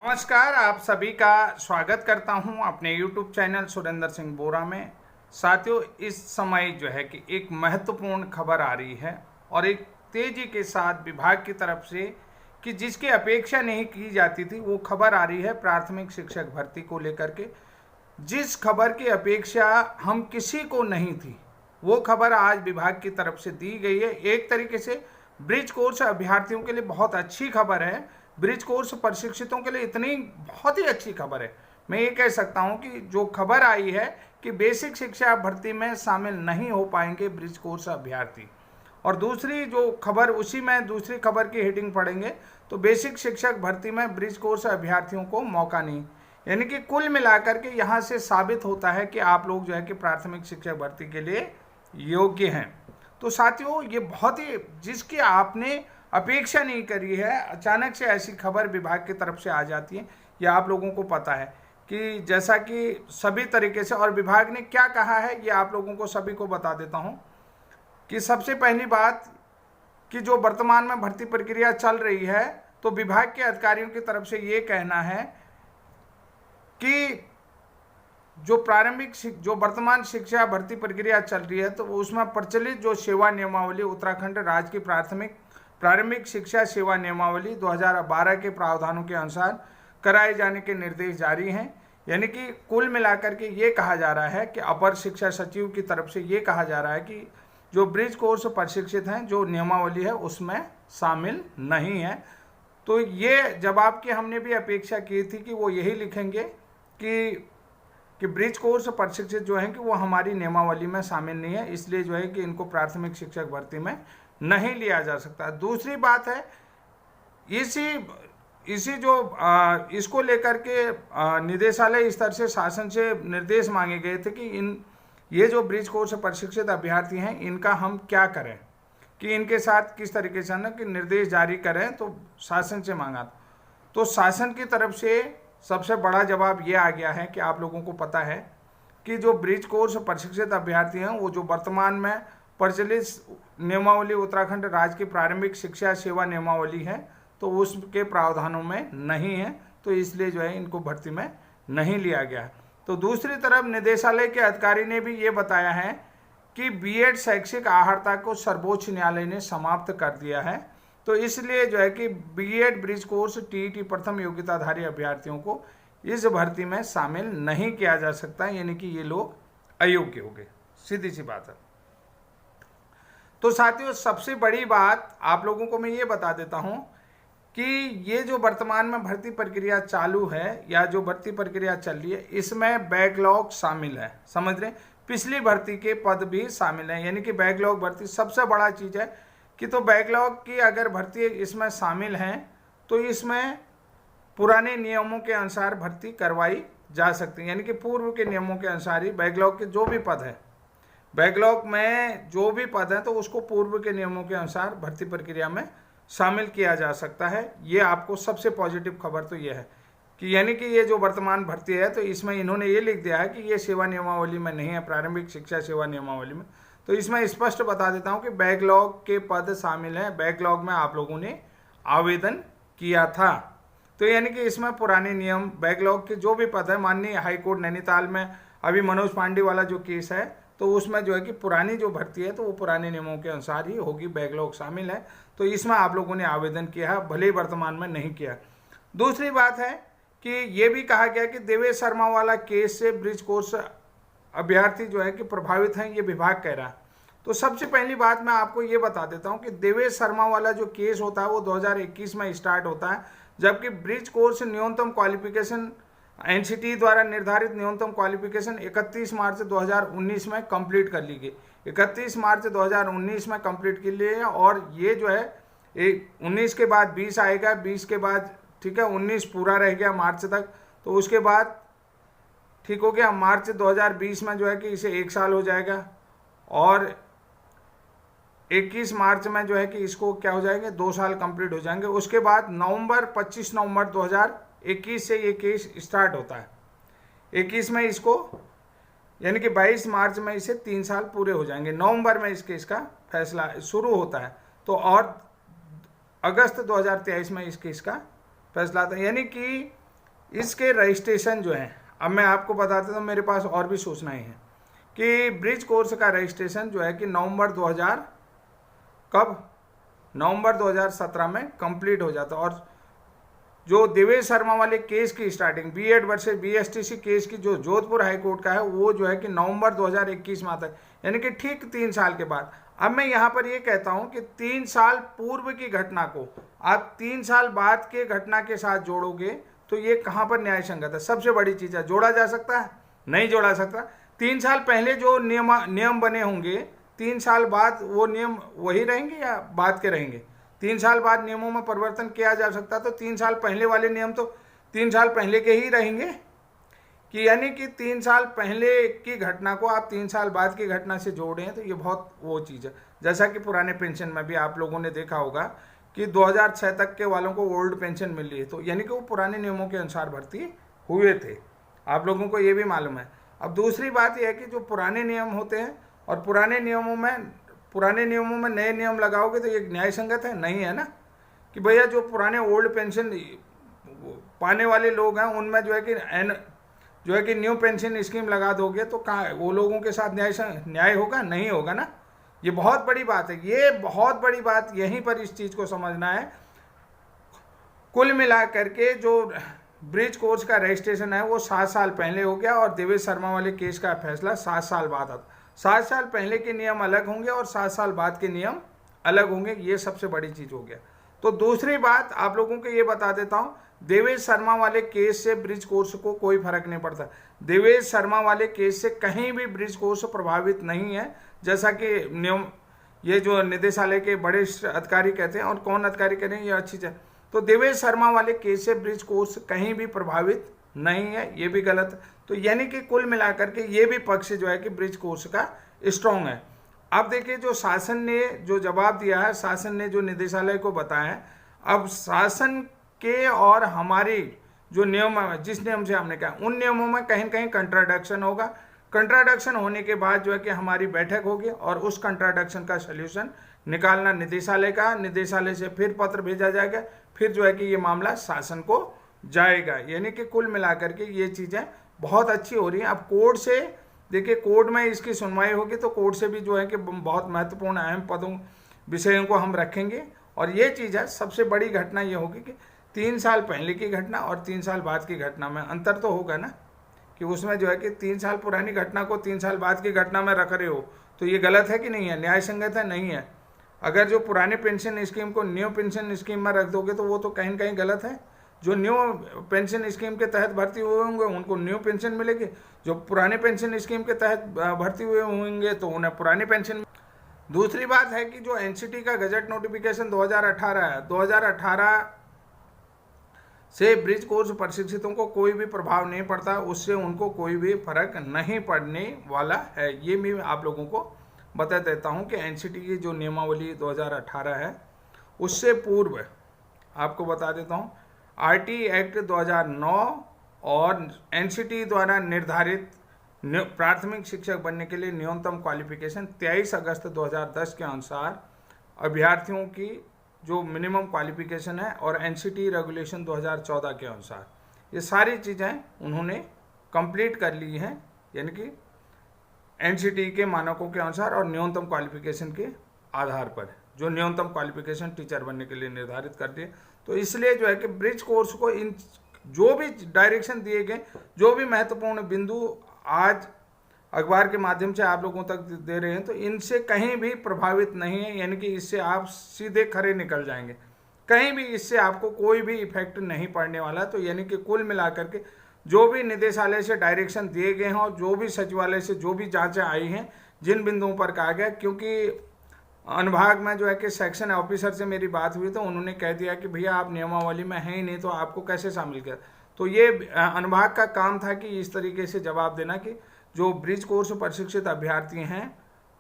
नमस्कार, आप सभी का स्वागत करता हूं अपने YouTube चैनल सुरेंद्र सिंह बोरा में। साथियों, इस समय जो है कि एक महत्वपूर्ण खबर आ रही है और एक तेजी के साथ विभाग की तरफ से कि जिसकी अपेक्षा नहीं की जाती थी वो खबर आ रही है प्राथमिक शिक्षक भर्ती को लेकर के। जिस खबर की अपेक्षा हम किसी को नहीं थी वो खबर आज विभाग की तरफ से दी गई है। एक तरीके से ब्रिज कोर्स अभ्यर्थियों के लिए बहुत अच्छी खबर है, ब्रिज कोर्स प्रशिक्षितों के लिए इतनी बहुत ही अच्छी खबर है। मैं ये कह सकता हूँ कि जो खबर आई है कि बेसिक शिक्षा भर्ती में शामिल नहीं हो पाएंगे ब्रिज कोर्स अभ्यर्थी। और दूसरी जो खबर, उसी में दूसरी खबर की हेडिंग पढ़ेंगे तो बेसिक शिक्षक भर्ती में ब्रिज कोर्स अभ्यर्थियों को मौका नहीं। यानी कि कुल मिलाकर के यहाँ से साबित होता है कि आप लोग जो है कि प्राथमिक शिक्षक भर्ती के लिए योग्य हैं। तो साथियों, ये बहुत ही जिसकी आपने अपेक्षा नहीं करी है, अचानक से ऐसी खबर विभाग की तरफ से आ जाती है। ये आप लोगों को पता है कि जैसा कि सभी तरीके से, और विभाग ने क्या कहा है ये आप लोगों को सभी को बता देता हूं कि सबसे पहली बात कि जो वर्तमान में भर्ती प्रक्रिया चल रही है तो विभाग के अधिकारियों की तरफ से ये कहना है कि जो वर्तमान शिक्षा भर्ती प्रक्रिया चल रही है तो उसमें प्रचलित जो सेवा नियमावली उत्तराखंड राज्य की प्रारंभिक शिक्षा सेवा नियमावली 2012 के प्रावधानों के अनुसार कराए जाने के निर्देश जारी हैं। यानी कि कुल मिलाकर के ये कहा जा रहा है कि अपर शिक्षा सचिव की तरफ से ये कहा जा रहा है कि जो ब्रिज कोर्स प्रशिक्षित हैं जो नियमावली है उसमें शामिल नहीं है। तो ये जवाब की हमने भी अपेक्षा की थी कि वो यही लिखेंगे कि ब्रिज कोर्स प्रशिक्षित जो हैं कि वो हमारी नियमावली में शामिल नहीं है, इसलिए जो है कि इनको प्राथमिक शिक्षक भर्ती में नहीं लिया जा सकता। दूसरी बात है इसी जो इसको लेकर के निदेशालय स्तर से शासन से निर्देश मांगे गए थे कि ये जो ब्रिज कोर्स प्रशिक्षित अभ्यर्थी हैं इनका हम क्या करें, कि इनके साथ किस तरीके से ना कि निर्देश जारी करें, तो शासन से मांगा। तो शासन की तरफ से सबसे बड़ा जवाब ये आ गया है कि आप लोगों को पता है कि जो ब्रिज कोर्स प्रशिक्षित अभ्यर्थी हैं वो जो वर्तमान में प्रचलित नियमावली उत्तराखंड राज्य की प्रारंभिक शिक्षा सेवा नियमावली है तो उसके प्रावधानों में नहीं है, तो इसलिए जो है इनको भर्ती में नहीं लिया गया। तो दूसरी तरफ निदेशालय के अधिकारी ने भी ये बताया है कि बीएड शैक्षिक अर्हता को सर्वोच्च न्यायालय ने समाप्त कर दिया है, तो इसलिए जो है कि बीएड ब्रिज कोर्स टीईटी प्रथम योग्यताधारी अभ्यर्थियों को इस भर्ती में शामिल नहीं किया जा सकता, यानी कि ये लोग अयोग्य हो गए, सीधी सी बात है। तो साथियों, सबसे बड़ी बात आप लोगों को मैं ये बता देता हूं कि ये जो वर्तमान में भर्ती प्रक्रिया चालू है या जो भर्ती प्रक्रिया चल रही है इसमें बैकलॉग शामिल है, समझ रहे, पिछली भर्ती के पद भी शामिल हैं। यानी कि बैकलॉग भर्ती सबसे बड़ा चीज़ है कि तो बैकलॉग की अगर भर्ती इसमें शामिल हैं तो इसमें पुराने नियमों के अनुसार भर्ती करवाई जा सकती है। यानी कि पूर्व के नियमों के अनुसार ही बैकलॉग के जो भी पद है, बैकलॉग में जो भी पद है तो उसको पूर्व के नियमों के अनुसार भर्ती प्रक्रिया में शामिल किया जा सकता है। ये आपको सबसे पॉजिटिव खबर तो ये है कि यानी कि ये जो वर्तमान भर्ती है तो इसमें इन्होंने ये लिख दिया है कि ये सेवा नियमावली में नहीं है, प्रारंभिक शिक्षा सेवा नियमावली में। तो इसमें स्पष्ट बता देता हूँ कि बैकलॉग के पद शामिल हैं, बैकलॉग में आप लोगों ने आवेदन किया था, तो यानी कि इसमें पुराने नियम बैकलॉग के जो भी पद है, माननीय हाईकोर्ट नैनीताल में अभी मनोज पांडे वाला जो केस है तो उसमें जो है कि पुरानी जो भर्ती है तो वो पुराने नियमों के अनुसार ही होगी, बैकलॉग शामिल है, तो इसमें आप लोगों ने आवेदन किया है, भले ही वर्तमान में नहीं किया। दूसरी बात है कि ये भी कहा गया कि देवेश शर्मा वाला केस से ब्रिज कोर्स अभ्यर्थी जो है कि प्रभावित हैं, ये विभाग कह रहा है। तो सबसे पहली बात मैं आपको ये बता देता हूँ कि देवेश शर्मा वाला जो केस होता है वो 2021 में स्टार्ट होता है, जबकि ब्रिज कोर्स न्यूनतम क्वालिफिकेशन एनसीटी द्वारा निर्धारित न्यूनतम क्वालिफिकेशन 31 मार्च 2019 में कंप्लीट कर ली गई। 31 मार्च 2019 में कंप्लीट कर लिए, और ये जो है 19 के बाद 20 आएगा, 20 के बाद ठीक है 19 पूरा रह गया मार्च तक, तो उसके बाद ठीक हो गया मार्च 2020 में जो है कि इसे 1 साल हो जाएगा, और 21 मार्च में जो है कि इसको क्या हो जाएंगे 2 साल कंप्लीट हो जाएंगे। उसके बाद 25 नवंबर 2021 से ये केस स्टार्ट होता है, 21 में इसको यानी कि 22 मार्च में इसे 3 साल पूरे हो जाएंगे, नवंबर में इस केस का फैसला शुरू होता है, तो और अगस्त 2023 में इस केस का फैसला आता है। यानी कि इसके रजिस्ट्रेशन जो है, अब मैं आपको बताता हूँ, मेरे पास और भी सूचनाएं हैं कि ब्रिज कोर्स का रजिस्ट्रेशन जो है कि नवंबर 2017 में कंप्लीट हो जाता। और जो देवेश शर्मा वाले केस की starting B.Ed versus BSTC case की जो जोधपुर हाई कोर्ट का है, वो जो है कि नवंबर 2021 में आता है, यानी कि ठीक 3 साल के बाद। अब मैं यहाँ पर ये कहता हूँ कि 3 साल पूर्व की घटना को आप 3 साल बाद के घटना के साथ जोड़ोगे तो ये कहाँ पर न्याय संगत है? सबसे बड़ी चीज़ है, जोड़ा जा सकता है? नहीं जोड़ा सकता। 3 साल पहले जो नियम बने होंगे, 3 साल बाद वो नियम वही रहेंगे या बाद के रहेंगे? 3 साल बाद नियमों में परिवर्तन किया जा सकता, तो 3 साल पहले वाले नियम तो 3 साल पहले के ही रहेंगे, कि यानी कि 3 साल पहले की घटना को आप 3 साल बाद की घटना से जोड़ें तो ये बहुत वो चीज़ है। जैसा कि पुराने पेंशन में भी आप लोगों ने देखा होगा कि 2006 तक के वालों को ओल्ड पेंशन मिल रही है, तो यानी कि वो पुराने नियमों के अनुसार भर्ती हुए थे। आप लोगों को ये भी मालूम है। अब दूसरी बात यह है कि जो पुराने नियम होते हैं और पुराने नियमों में नए नियम लगाओगे तो ये न्याय संगत है? नहीं है ना। कि भैया जो पुराने ओल्ड पेंशन पाने वाले लोग हैं उनमें जो है कि न्यू पेंशन स्कीम लगा दोगे तो कहाँ वो लोगों के साथ न्याय होगा? नहीं होगा ना। ये बहुत बड़ी बात है, ये बहुत बड़ी बात, यहीं पर इस चीज़ को समझना है। कुल मिला करके जो ब्रिज कोर्स का रजिस्ट्रेशन है वो 7 साल पहले हो गया और देवेश शर्मा वाले केस का फैसला 7 साल बाद आता। 7 साल पहले के नियम अलग होंगे और 7 साल बाद के नियम अलग होंगे, ये सबसे बड़ी चीज़ हो गया। तो दूसरी बात आप लोगों को ये बता देता हूँ, देवेश शर्मा वाले केस से ब्रिज कोर्स को कोई फर्क नहीं पड़ता। देवेश शर्मा वाले केस से कहीं भी ब्रिज कोर्स प्रभावित नहीं है, जैसा कि नियम ये जो निदेशालय के बड़े अधिकारी कहते हैं। और कौन अधिकारी कह रहे हैं ये अच्छी चीज़। तो देवेश शर्मा वाले केस से ब्रिज कोर्स कहीं भी प्रभावित नहीं है, ये भी गलत है। तो यानी कि कुल मिलाकर के ये भी पक्ष जो है कि ब्रिज कोर्स का स्ट्रॉन्ग है। अब देखिए जो शासन ने जो जवाब दिया है, शासन ने जो निदेशालय को बताया, अब शासन के और हमारी जो नियम है, जिस नियम से हमने कहा, उन नियमों में कहीं न कहीं कंट्राडिक्शन होगा। कंट्राडिक्शन होने के बाद जो है कि हमारी बैठक होगी और उस कंट्राडिक्शन का सल्यूशन निकालना निदेशालय का, निदेशालय से फिर पत्र भेजा जाएगा, फिर जो है कि ये मामला शासन को जाएगा। यानी कि कुल मिलाकर के ये चीज़ें बहुत अच्छी हो रही हैं। अब कोर्ट से देखिए, कोर्ट में इसकी सुनवाई होगी तो कोर्ट से भी जो है कि बहुत महत्वपूर्ण अहम पदों विषयों को हम रखेंगे। और ये चीज़ है, सबसे बड़ी घटना ये होगी कि 3 साल पहले की घटना और 3 साल बाद की घटना में अंतर तो होगा ना, कि उसमें जो है कि 3 साल पुरानी घटना को 3 साल बाद की घटना में रख रहे हो, तो ये गलत है कि नहीं है? न्याय संगत है? नहीं है। अगर जो पुराने पेंशन स्कीम को न्यू पेंशन स्कीम में रख दोगे तो वो तो कहीं न कहीं गलत है। जो न्यू पेंशन स्कीम के तहत भर्ती हुए होंगे उनको न्यू पेंशन मिलेगी, जो पुराने पेंशन स्कीम के तहत भर्ती हुए होंगे तो उन्हें पुरानी पेंशन। दूसरी बात है कि जो एनसीटी का गजट नोटिफिकेशन 2018 है, 2018 से ब्रिज कोर्स प्रशिक्षितों को कोई भी प्रभाव नहीं पड़ता, उससे उनको कोई भी फर्क नहीं पड़ने वाला है। ये मैं आप लोगों को बता देता हूँ कि एनसीटी की जो नियमावली 2018 है उससे पूर्व आपको बता देता हूँ, आरटी एक्ट 2009 और एनसीटी द्वारा निर्धारित प्राथमिक शिक्षक बनने के लिए न्यूनतम क्वालिफिकेशन 23 अगस्त 2010 के अनुसार अभ्यर्थियों की जो मिनिमम क्वालिफिकेशन है और एनसीटी रेगुलेशन 2014 के अनुसार ये सारी चीज़ें उन्होंने कंप्लीट कर ली हैं, यानी कि एनसीटी के मानकों के अनुसार और न्यूनतम क्वालिफिकेशन के आधार पर जो न्यूनतम क्वालिफिकेशन टीचर बनने के लिए निर्धारित कर दिए। तो इसलिए जो है कि ब्रिज कोर्स को इन जो भी डायरेक्शन दिए गए, जो भी महत्वपूर्ण बिंदु आज अखबार के माध्यम से आप लोगों तक दे रहे हैं, तो इनसे कहीं भी प्रभावित नहीं है, यानी कि इससे आप सीधे खरे निकल जाएंगे, कहीं भी इससे आपको कोई भी इफेक्ट नहीं पड़ने वाला। तो यानी कि कुल मिलाकर के जो भी निदेशालय से डायरेक्शन दिए गए हैं और जो भी सचिवालय से जो भी जांचें आई हैं, जिन बिंदुओं पर कहा गया, क्योंकि अनुभाग में जो है कि सेक्शन ऑफिसर से मेरी बात हुई तो उन्होंने कह दिया कि भैया आप नियमावली में हैं ही नहीं तो आपको कैसे शामिल किया। तो ये अनुभाग का काम था कि इस तरीके से जवाब देना कि जो ब्रिज कोर्स प्रशिक्षित अभ्यर्थी हैं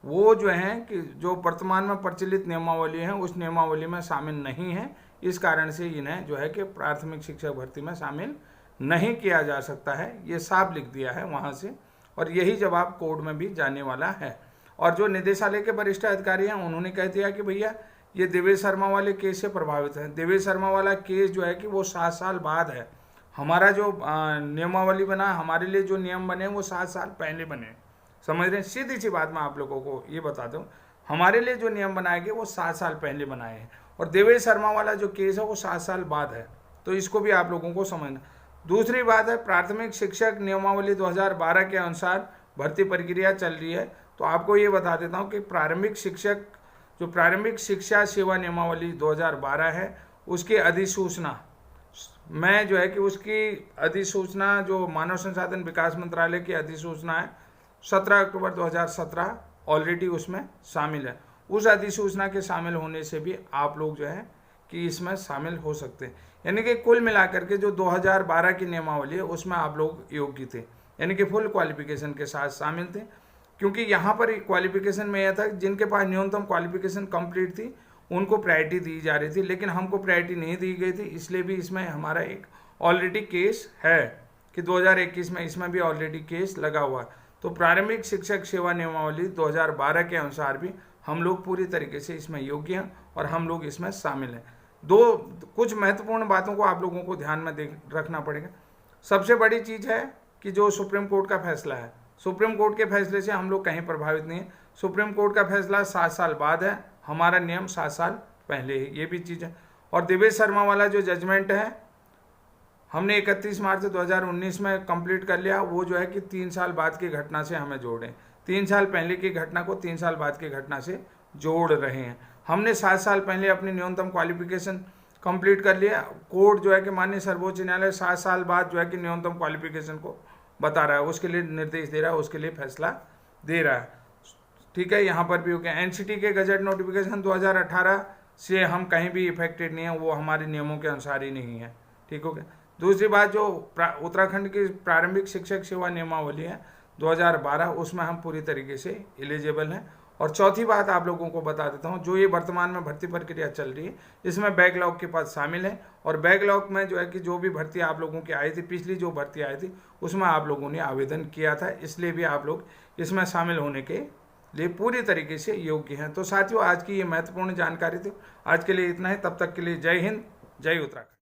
वो जो हैं कि जो वर्तमान में प्रचलित नियमावली है उस नियमावली में शामिल नहीं है, इस कारण से इन्हें जो है कि प्राथमिक शिक्षक भर्ती में शामिल नहीं किया जा सकता है। ये साफ लिख दिया है वहाँ से और यही जवाब कोर्ट में भी जाने वाला है। और जो निदेशालय के वरिष्ठ अधिकारी हैं उन्होंने कह दिया कि भैया ये देवेश शर्मा वाले केस से प्रभावित है। देवेश शर्मा वाला केस जो है कि वो 7 साल बाद है, हमारा जो नियमावली बना, हमारे लिए जो नियम बने वो 7 साल पहले बने। समझ रहे हैं? सीधी सी बात मैं आप लोगों को ये बता दूं, हमारे लिए जो नियम बनाए गए वो 7 साल पहले बनाए हैं, और देवेश शर्मा वाला जो केस है वो 7 साल बाद है। तो इसको भी आप लोगों को समझना। दूसरी बात है, प्राथमिक शिक्षक नियमावली 2012 के अनुसार भर्ती प्रक्रिया चल रही है। तो आपको ये बता देता हूँ कि प्रारंभिक शिक्षक जो प्रारंभिक शिक्षा सेवा नियमावली 2012 है, उसकी अधिसूचना मैं जो है कि उसकी अधिसूचना जो मानव संसाधन विकास मंत्रालय की अधिसूचना है 17 अक्टूबर 2017 ऑलरेडी उसमें शामिल है। उस अधिसूचना के शामिल होने से भी आप लोग जो है कि इसमें शामिल हो सकते हैं। यानी कि कुल मिलाकर के जो 2012 की नियमावली है उसमें आप लोग योग्य थे, यानी कि फुल क्वालिफिकेशन के साथ शामिल थे। क्योंकि यहाँ पर क्वालिफिकेशन में यह था जिनके पास न्यूनतम क्वालिफिकेशन कंप्लीट थी उनको प्रायोरिटी दी जा रही थी, लेकिन हमको प्रायोरिटी नहीं दी गई थी। इसलिए भी इसमें हमारा एक ऑलरेडी केस है कि 2021 में इसमें भी ऑलरेडी केस लगा हुआ है। तो प्रारंभिक शिक्षक सेवा नियमावली 2012 के अनुसार भी हम लोग पूरी तरीके से इसमें योग्य हैं और हम लोग इसमें शामिल हैं। कुछ महत्वपूर्ण बातों को आप लोगों को ध्यान में रखना पड़ेगा। सबसे बड़ी चीज़ है कि जो सुप्रीम कोर्ट का फैसला है, सुप्रीम कोर्ट के फैसले से हम लोग कहीं प्रभावित नहीं है। सुप्रीम कोर्ट का फैसला 7 साल बाद है, हमारा नियम 7 साल पहले है, ये भी चीज़ है। और देवेश शर्मा वाला जो जजमेंट है हमने 31 मार्च 2019 में कंप्लीट कर लिया। वो जो है कि 3 साल बाद की घटना से हमें जोड़ें, 3 साल पहले की घटना को 3 साल बाद की घटना से जोड़ रहे हैं। हमने 7 साल पहले अपनी न्यूनतम क्वालिफिकेशन कंप्लीट कर लिया। कोर्ट जो है कि माननीय सर्वोच्च न्यायालय 7 साल बाद जो है कि न्यूनतम क्वालिफिकेशन को बता रहा है, उसके लिए निर्देश दे रहा है, उसके लिए फैसला दे रहा है। ठीक है, यहाँ पर भी हो गया। एनसीटी के गजट नोटिफिकेशन 2018 से हम कहीं भी इफेक्टेड नहीं है, वो हमारे नियमों के अनुसार ही नहीं है। ठीक हो गया। दूसरी बात, जो उत्तराखंड की प्रारंभिक शिक्षक सेवा नियमावली है 2012, उसमें हम पूरी तरीके से एलिजिबल हैं। और चौथी बात आप लोगों को बता देता हूं, जो ये वर्तमान में भर्ती प्रक्रिया चल रही है इसमें बैकलॉग के पद शामिल है। और बैकलॉग में जो है कि जो भी भर्ती आप लोगों की आई थी, पिछली जो भर्ती आई थी उसमें आप लोगों ने आवेदन किया था, इसलिए भी आप लोग इसमें शामिल होने के लिए पूरी तरीके से योग्य हैं। तो साथियों, आज की ये महत्वपूर्ण जानकारी थी। आज के लिए इतना ही। तब तक के लिए जय हिंद, जय उत्तराखंड।